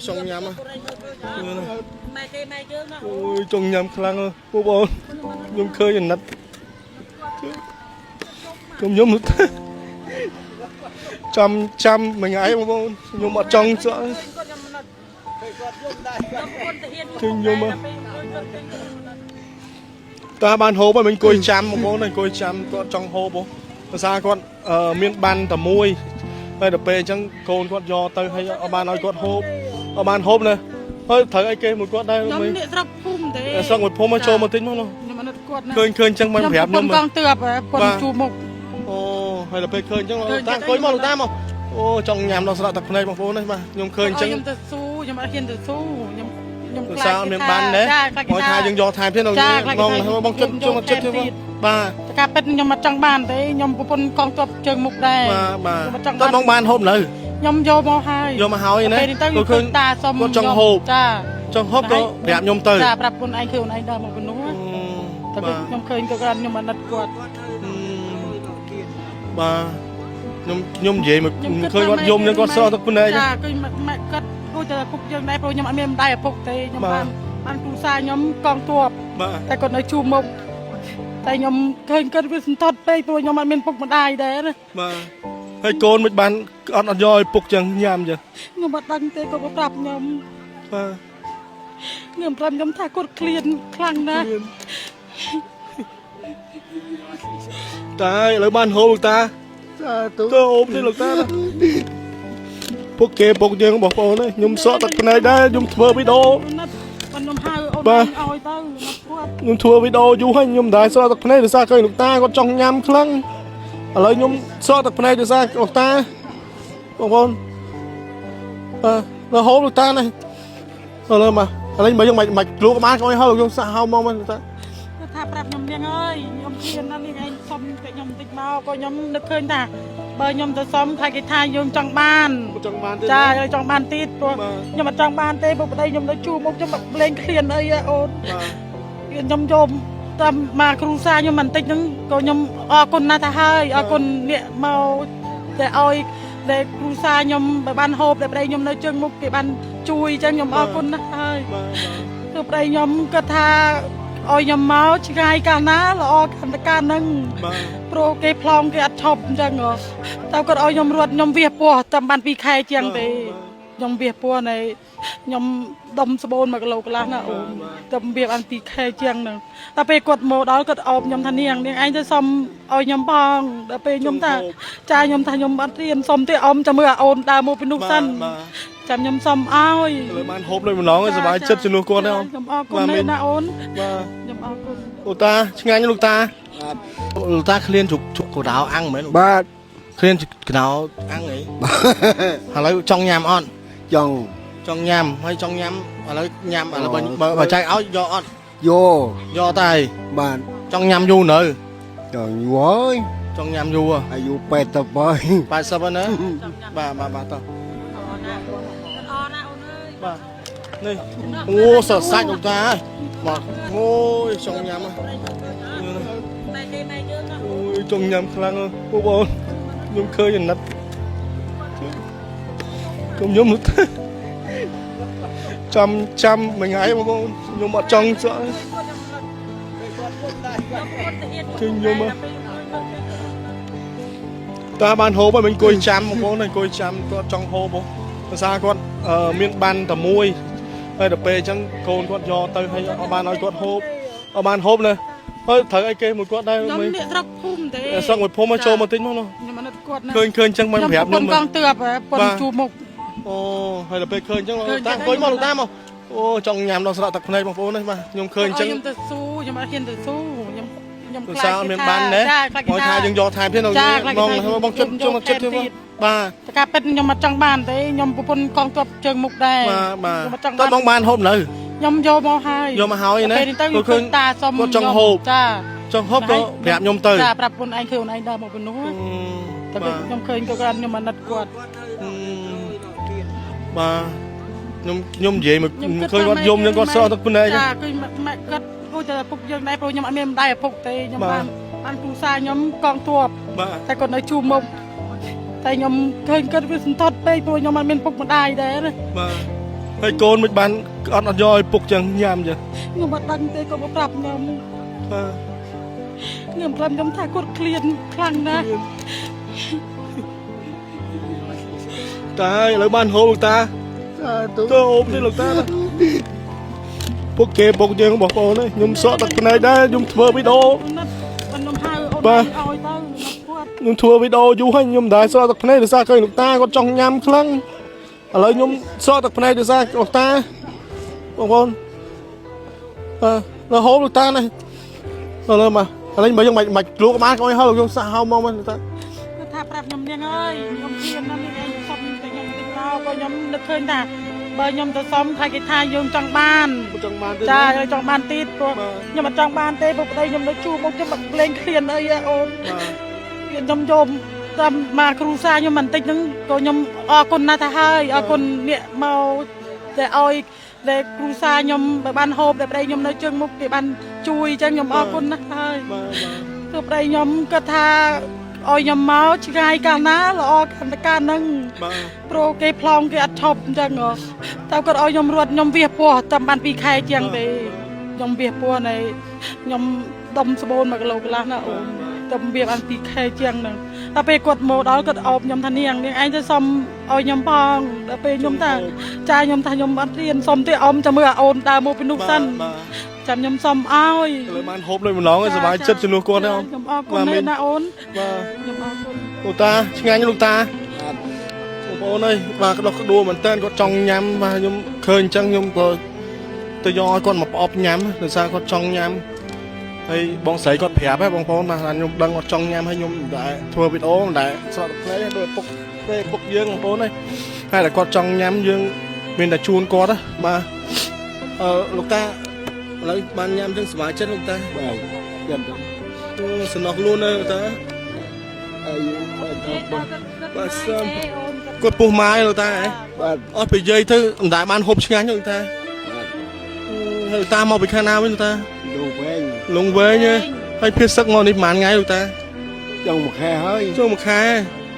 trong nhắm ôi trong nhắm khăng cô bố nhung khơi nhìn nát nhung nhung trăm mình ấy bố nhung mà trong sợ nhung mà ta ban hố mà mình coi trăm bố này coi trăm con trong hố bố xa con miền ban tầm môi hay đập bê chẳng con con do tới hay ở ban nói con hốp ở ban hốp này hơi thấy ai kêu một con đây mình xong một hôm mới cho một tính không khơi chẳng mang phép nhưng mà con tượp con chù mục hay là bê khơi chẳng ta coi mòn ta mà ô trong nhàm nó sẽ tập này bằng phố này mà nhưng khơi chẳng nhom tự su nhom hiền tự su nhom sao miền ban đấy mọi thay nhưng do thay thế nào ngon hay bong chân cho một chân thế ba cả bên nhom mặt trong bàn đấy nhom con tượp trường mục đây ba tôi mong ban hôm nữa nhom vô mau hai vô mà hỏi này tôi khơi có trong hộp có đẹp nhom từ đẹp con anh kêu anh đợi một con núi tapi nhom khơi cái ăn nhom ăn quạt ba nhom gì mà khơi con nhom nhưng con so tôi con này cái mẹ cất tôiจะphụcยังได้เพราะยมอันเมมได้phụcแต่ยมบ้านครูซายมกองตัวแต่คนในชูมกแต่ยมเคยเกิดเป็นทอดไปตัวยมอันเมมphụcมาได้เด้อมาให้โกนมันบ้านอ่อนย่อยphụcจังยามจังยมบัดดังเตะก็ปรับยมเงื่อนปรับยมท่ากดเคลียนคลั่งนะตายแล้วบ้านโฮลูกตาตัวโอมที่ลูกตาพวกเก็บพวกยังบอกโอ้ยยมสอตัดคนไหนได้ยมทัวร์วิดีโอมันยมหาเอาไปเอาไอ้ตั้งยมทัวร์วิดีโออยู่ให้ยมได้สอตัดคนไหนจะซาเคยลูกตาก็จ้องยำครั้งอะไรยมสอตัดคนไหนจะซาลูกตาบอกคนเราโฮลูกตาnàyเลยมาอะไรมายังมาลูกมาก็ไม่เฮาลูกยมสาวมองมันลูกตาถ้าปรับยมยังเอ้ยยมเพียนนั่นนี่ไงซ้อมแต่ยมติดมาก็ยมนึกเคยแต่เบอร์ยมจะซ้อมใครกินทายยมจังบ้านจ้าจังบ้านติดตัวยมมาจังบ้านเต้ปุ๊บได้ยมได้ชูมุกยมแบบเล่นเคลียนเลยโอนยมตามมาครูซายมมันติดนึงก็ยมคนน่าจะให้คนเนี่ยเมาแต่เอาแต่ครูซายมแบบบ้านโฮบแต่ได้ยมได้เชิงมุกที่บ้านจุยจังยมคนน่าให้คือได้ยมกระทายมเมาชิไงกันนะเรากันตะการนั่งโปรเกพลองเกอัดชอบจังเหรอแต่ก็ยมรวดยมเวียปัวจำบันปีใครเจียงไปยมเวียปัวในยมดมสบูนมากโลกละนะโอ้จำเวียบันปีใครเจียงหนึ่งแต่ไปกดโมดก็อมยมทันเนียงเนี่ยไอ้จะซ้ำยมปองแต่ไปยมตาจ่ายยมทายมบันเรียนซ้ำที่อมจะเมื่อโอนตาโมเป็นนุสั้นจำยมซ้ำอ้อยเลยมันฮบเลยมันน้องสบายเจ็บจะรู้ก่อนได้หรอยมคนเลยนะโอนยมคนลูกตาช่างไงลูกตาลูกตาเคลียนจุกกระดาวอังไหมลูกบ้าเคลียนกระดาวอังไหนอะไรจ้องยำอ่อนจ้องยำให้จ้องยำอะไรยำอะไรบะใจเอายออ่อนยอตายบ้านจ้องยำอยู่เนยจ้องอยู่เว้ยจ้องยำอยู่อ่ะอายุ8 tập rồi 8 tập nữa bà tao bàนี่โอ้สดใสลูกตามาโอ้ยจ้องยำโอ้ยจ้องยำครั้งพวกบอลยมเคยอย่างนัดก็ยมลูกตาจำmình ấy mà bông nhưng mà trong sợ kinh nhưng mà ta ban hố mà mình coi trăm bông này coi trăm có trong hố bông xa con miền ban tầm môi hay đập bê chẳng con do tới hay ở ban nói con hốp ở ban hốp này hơi thấy ai kêu một con đây mình xong một hôm mới cho một tính không khơi chẳng mang phép nhưng mà con tượp con chù mục hay là bê khơi chẳng ta coi mòn ta mà ô trong nhàm nó sẽ tập này bằng phố này mà nhom khơi chẳng nhom tự su nhom hiền tự su nhom sao miền ban đấy mọi thay nhưng do thay thế nào ngon hay bong chân cho một chân thế ba cả bên nhom mặt trong bàn đấy nhom con tượp trường mục đây tôi mong ban hôm nữa nhom vô mau hai vô mà hỏi này tôi khơi có trong hộp có đẹp nhom từ đẹp con anh kêu anh đợi một con núi tapi nhom khơi cái ăn nhom ăn quạt ba nhom gì mà khơi con nhom nhưng con so tôi con này cái mẹ cất tôiจะphụcยังได้เพราะยมอันเมมได้phụcแต่ยมบ้านครูซายมกองตัวแต่คนในชูมกแต่ยมเคยเกิดเป็นทอดไปตัวยมอันเมมphụcมาได้เด้อ ហើយកូនមិនបានអត់យកឲ្យពុកចឹងញ៉ាំចឹង ខ្ញុំអត់ដឹងទេគាត់មកប្រាប់ខ្ញុំ បាទ ខ្ញុំប្រាប់ខ្ញុំថាគាត់ឃ្លានខ្លាំងណាស់ តាឥឡូវបានហូបលោកតា ទៅអូបនេះលោកតាពុកគេពុកយើងបងប្អូនខ្ញុំសក់ទឹកភ្នែកដែរខ្ញុំធ្វើវីដេអូ ខ្ញុំហៅអូន បាទ ឲ្យទៅគាត់ ខ្ញុំធ្វើវីដេអូយូរហើយខ្ញុំមិនដែរសក់ទឹកភ្នែកដោយសារឃើញលោកតាគាត់ចង់ញ៉ាំខ្លាំងឥឡូវខ្ញុំសក់ទឹកភ្នែកដោយសារលោកតាបងប្អូននៅហូបលោកតានេះឥឡូវមកឥឡូវបើយើងមិនលក់បានក៏ឲ្យហៅលោកខ្ញុំសាក់ហៅមកមកលោកតា គាត់ថាប្រាប់ខ្ញុំនាងអើយខ្ញុំឃ្លានណាស់នេះឯងសុំតែខ្ញុំតិចមកក៏ខ្ញុំនឹកឃើញថាបើខ្ញុំទៅសុំថាគេថាយើងចង់បាន ចង់បានទេ ចាយើងចង់បានទៀតព្រោះខ្ញុំអត់ចង់បានទេព្រោះប្តីខ្ញុំនៅជួបមកខ្ញុំអត់លេងឃ្លានអីអូនខ្ញុំយំតាមមកគ្រូសាខ្ញុំបន្តិចហ្នឹងក៏ខ្ញុំអរគុណណាស់ថាហើយអរគុណអ្នកមកតែឲ្យតែគ្រូសាខ្ញុំបើបានហូបតែប្តីខ្ញុំនៅជើងមុខគេបានជួយអញ្ចឹងខ្ញុំអរគុណណាស់ហើយ បាទ គឺប្តីខ្ញុំគាត់ថាឲ្យខ្ញុំមកឆ្ងាយកាលណាល្អកាន់តែកាលហ្នឹង បាទ ព្រោះគេប្លង់គេអត់ឈប់អញ្ចឹងតែគាត់ឲ្យខ្ញុំរត់ខ្ញុំវាពោះតាមបាន2ខែជាងទេខ្ញុំវាពោះនៃខ្ញុំដុំស្បូន1គីឡូកន្លះណាអូនតែវាបាន2ខែជាងហ្នឹងតែពេលគាត់មកដល់គាត់អោបខ្ញុំថានាងឯងទៅសុំឲ្យខ្ញុំផងដល់ពេលខ្ញុំថាចាខ្ញុំថាខ្ញុំអត់រៀនសុំទេអ៊ំចាំមើលអូនដើរមកពីនោះសិនចាំខ្ញុំសុំឲ្យ ឥឡូវបានហូបលើម្ដងហើយសុបាយចិត្តជំនួសគាត់ទេអូន ខ្ញុំអរគុណណាស់អូន បាទ ខ្ញុំអរគុណ លោកតាឆ្ងាញ់លោកតាបងប្អូនអើយបាទក្ដោះក្ដួលមែនតើគាត់ចង់ញ៉ាំបាទខ្ញុំឃើញអញ្ចឹងខ្ញុំក៏ទៅយកឲ្យគាត់មកប្រអប់ញ៉ាំដោយសារគាត់ចង់ញ៉ាំហើយបងស្រីគាត់ប្រាប់ហ៎បងប្អូនបាទខ្ញុំដឹងគាត់ចង់ញ៉ាំហើយខ្ញុំមិនដែរធ្វើវីដេអូមិនដែរស្រក់ទឹកភ្នែកដូចពុកពេលពុកយើងបងប្អូនហើយហើយតែគាត់ចង់ញ៉ាំយើងមានតែជូនគាត់ណាបាទលោកតាឥឡូវបានញ៉ាំទាំងសមាជិកលោកតា បាទចាំទៅ សំណោះខ្លួនណាលោកតា អីបាទទៅបាទ បាទសើមគាត់ពុះម៉ាយលោកតាហ៎ បាទ អត់ប្រយាយទៅមិនដែលបានហូបឆ្ងាញ់ទេលោកតា បាទ ហើយលោកតាមកពីខាងណាវិញលោកតា លោកវិញ លងវែងហ៎ហើយភៀសសឹកមកនេះប្រហែលថ្ងៃលោកតា ចង់មួយខែហើយ ចូលមួយខែ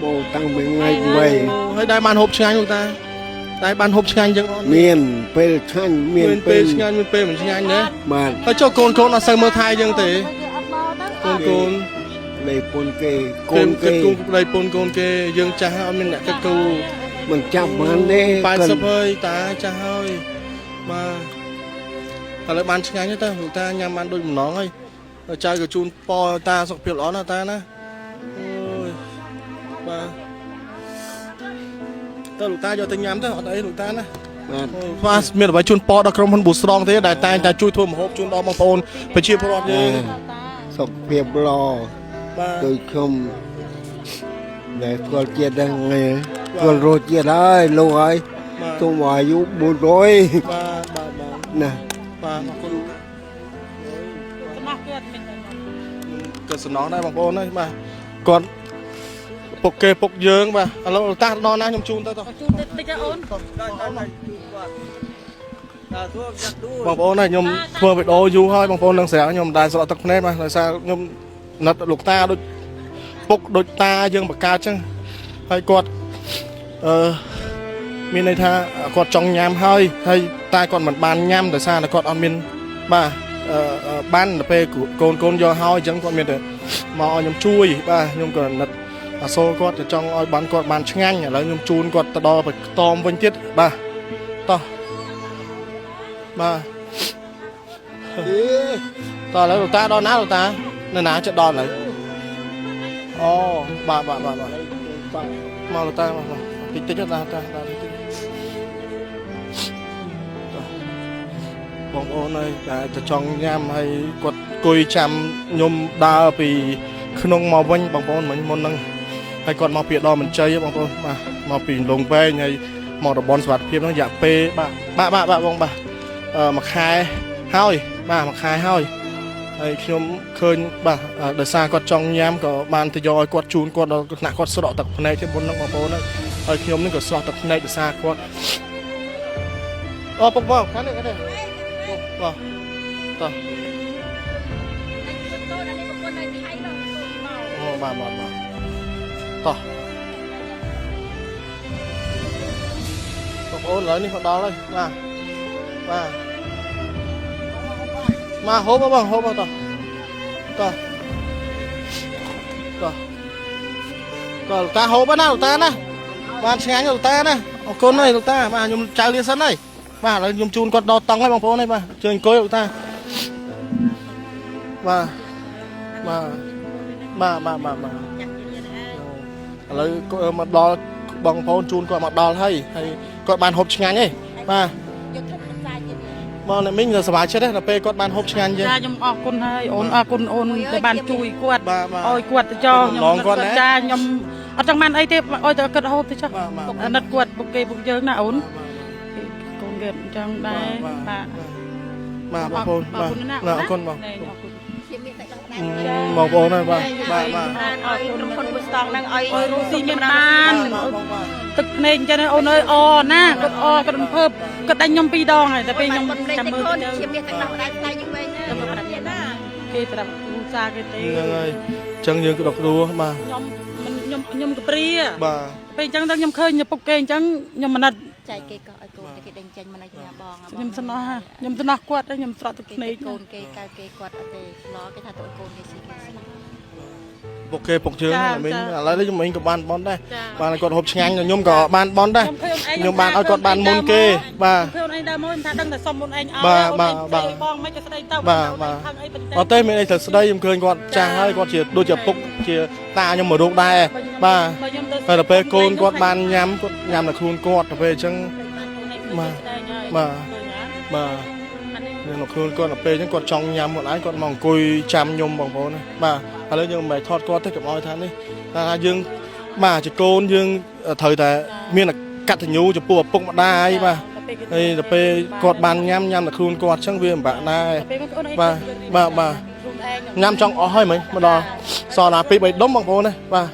បោតាំងពីថ្ងៃវិញ ហើយដែរបានហូបឆ្ងាញ់លោកតាដែរបានហូបឆ្ងាញ់ចឹងអត់ មានពេលឆ្ងាញ់មាន ពេល ពេល ឆ្ងាញ់មានពេលមិនឆ្ងាញ់ទេ បាទ ហើយចូលកូនអត់សូវមើលថែចឹងទេកូន លេពុនគេកូ កូ ន ន គេ គូប្តីពូនកូនគេយើងចាស់ហើយអត់មានអ្នកគិតគូ មិនចាប់បានទេ 80ហើយតាចាស់ហើយបាទឥឡូវបានឆ្ងាញ់ទេតាលោកតាញ៉ាំបានដូចម្ដងហើយចៅក៏ជូនពរតាសុខភាពល្អណាស់តាណាអូយបាទតើលោកតាយកទៅញ៉ាំទៅអត់អីលោកតាណា បាទ បាទមានអ្វីជូនពរដល់ក្រុមហ៊ុនប៊ូស្រងទេដែលតែងតែជួយធ្វើម្ហូបជូនដល់បងប្អូនប្រជាពលរដ្ឋយើង សុខភាពល្អ បាទ ដោយខ្ញុំដែលគាត់ជាតិហ្នឹងគាត់រត់ជាតិហើយលោកហើយ បាទ ទុំអាយុ400 បាទបាទ ណា បាទអរគុណ ស្មាស់គេអត់មានតែ ក៏សំណងដែរបងប្អូនហើយបាទគាត់ពុកគេពុកយើងបាទឥឡូវលោកតាដល់ណាខ្ញុំជូនទៅ ជូនតិចតិចអូន បងប្អូនហើយខ្ញុំធ្វើវីដេអូយូរហើយបងប្អូននឹងស្រាប់ខ្ញុំមិនដែលស្រក់ទឹកភ្នែកបាទដោយសារខ្ញុំណាត់លោកតាដូចពុកដូចតាយើងបង្កើតចឹងហើយគាត់មានន័យថាគាត់ចង់ញ៉ាំហើយតែគាត់មិនបានញ៉ាំដោយសារតែគាត់អត់មានបាទបានទៅពេលកូនយកហើយអញ្ចឹងគាត់មានតែមកឲ្យខ្ញុំជួយបាទខ្ញុំក៏ណាត់អាសូរគាត់ទៅចង់ឲ្យបានគាត់បានឆ្ងាញ់ឥឡូវខ្ញុំជូនគាត់ទៅដល់បតមវិញទៀតបាទតោះបាទតោះឥឡូវលោកតាដល់ណាលោកតានៅណាចិត្តដល់ហើយអូបាទមកលោកតាមកតិចតិចដល់តាដល់តិចបងប្អូនហើយតែចង់ញ៉ាំហើយគាត់អង្គុយចាំខ្ញុំដើរពីក្នុងមកវិញបងប្អូនមិញមុនហ្នឹងហើយគាត់មកពីដល់មន្ជ័យបងប្អូនបាទមកពីលងវែងហើយមកតំបន់សុវត្ថិភាពហ្នឹងរយៈពេលបាទបងបាទមួយខែហើយបាទមួយខែហើយហើយខ្ញុំឃើញបាទដោយសារគាត់ចង់ញ៉ាំក៏បានទៅយកឲ្យគាត់ជូនគាត់ដល់ថ្នាក់គាត់ស្រក់ទឹកភ្នែកទេមុនហ្នឹងបងប្អូនហើយខ្ញុំនឹងក៏ស្រក់ទឹកភ្នែកដោយសារគាត់អូពុកមកខាងនេះបាទតោះអូបាទតោះ បងប្អូនឥឡូវនេះមកដល់ហើយបាទមកហូបបងហូបតោះតាហូបណាលោកតាណាបានឆ្ងាញ់លោកតាណាអរគុណហើយលោកតាបាទខ្ញុំចៅលាសិនហើយបាទឥឡូវខ្ញុំជូនគាត់ដល់តង់ហើយបងប្អូនហើយបាទជើញអង្គុយលោកតាបាទឥឡូវមកដល់បងប្អូនជូនគាត់មកដល់ហើយគាត់បានហូបឆ្ងាញ់ហើយបាទមកអ្នកមីងសប្បាយចិត្តដល់ពេលគាត់បានហូបឆ្ងាញ់ចឹងចាខ្ញុំអរគុណហើយអូនអរគុណអូនដែលបានជួយគាត់ឲ្យគាត់ទៅចោខ្ញុំចាខ្ញុំអត់ចង់បានអីទេឲ្យតែគាត់ហូបទៅចោអាណិតគាត់ពុកគេពុកយើងណាអូនកូនគាត់អញ្ចឹងដែរបាទបងប្អូនបាទអរគុណបងបងប្អូនហើយបាទអរគុណក្រុមហ៊ុនមួយស្តង់ហ្នឹងឲ្យរស់ស៊ីមានបានទឹកភ្នែកអញ្ចឹងអូនអើយអណាគាត់គាត់រំភើបគាត់ដាច់ខ្ញុំ2ដងហើយតែពេលខ្ញុំចាំមើលទៅជាមានទឹកដោះដៃផ្លែយើងវិញណាគេប្រាប់គ្រូសាគេទេហ្នឹងហើយអញ្ចឹងយើងក៏ដកដួបាទខ្ញុំកព្រាបាទពេលអញ្ចឹងទៅខ្ញុំឃើញពុកគេអញ្ចឹងខ្ញុំមិនណិតចែកគេក៏ឲ្យកូនគេដេញចេញមកណៃញ៉ាបងខ្ញុំសំណោះគាត់ខ្ញុំស្រក់ទឹកភ្នែកកូនគេកៅគេគាត់អត់ទេឡគេថាទៅកូនគេស៊ីគេស្លាប់ពុកគេពុកជើងមិញឥឡូវនេះខ្ញុំមិញក៏បានបនដែរបានគាត់ហូបឆ្ងាញ់ខ្ញុំក៏បានបនដែរខ្ញុំបានឲ្យគាត់បានមុនគេបាទខ្លួនឯងដើមមកថាដឹងតែសុំមុនឯងឲ្យបងមិនក៏ស្ដីទៅអត់ទេមានអីត្រូវស្ដីខ្ញុំឃើញគាត់ចាស់ហើយគាត់ជាដូចជាពុកជាតាខ្ញុំមករោគដែរបាទតែដល់ពេលកូនគាត់បានញ៉ាំតែខ្លួនគាត់ទៅពេលអញ្ចឹងបាទនៅខ្លួនគាត់ទៅពេលអញ្ចឹងគាត់ចង់ញ៉ាំគាត់ឯងគាត់មកអង្គុយចាំខ្ញុំបងប្អូនបាទឥឡូវយើងមិនថតគាត់ទេកុំឲ្យថានេះថាយើងបាទជាកូនយើងត្រូវតែមានកតញ្ញូចំពោះឪពុកម្ដាយបាទហើយដល់ពេលគាត់បានញ៉ាំតែខ្លួនគាត់អញ្ចឹងវាពិបាកដែរបាទញ៉ាំចង់អស់ហើយមិញមកដល់សល់តែ2 3ដុំបងប្អូនណាបាទ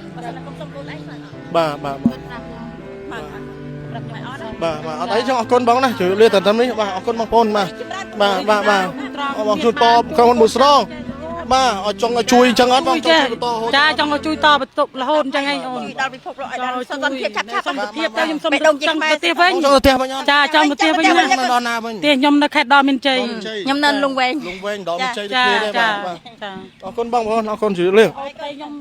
អត់អីចឹងអរគុណបងណាជួយលាតែត្រឹមនេះបាទអរគុណបងប្អូនបាទបងជួយតបក្រុមហ៊ុនមួយស្រងបាទឲ្យចង់ឲ្យជួយអញ្ចឹងអត់បងជួយបន្តចាចង់ឲ្យជួយតបន្ទប់រហូតអញ្ចឹងឯងអូនដល់ពិភពលោកឲ្យដល់សន្តិភាពឆាប់សន្តិភាពទៅខ្ញុំសុំចង់ទៅផ្ទះវិញចាចង់ទៅផ្ទះវិញណាដល់ណាវិញផ្ទះខ្ញុំនៅខេត្តដល់មានជ័យខ្ញុំនៅលង្វែងដល់មានជ័យទៅទៀតដែរបាទអរគុណបងប្អូនអរគុណជួយលាខ្ញុំ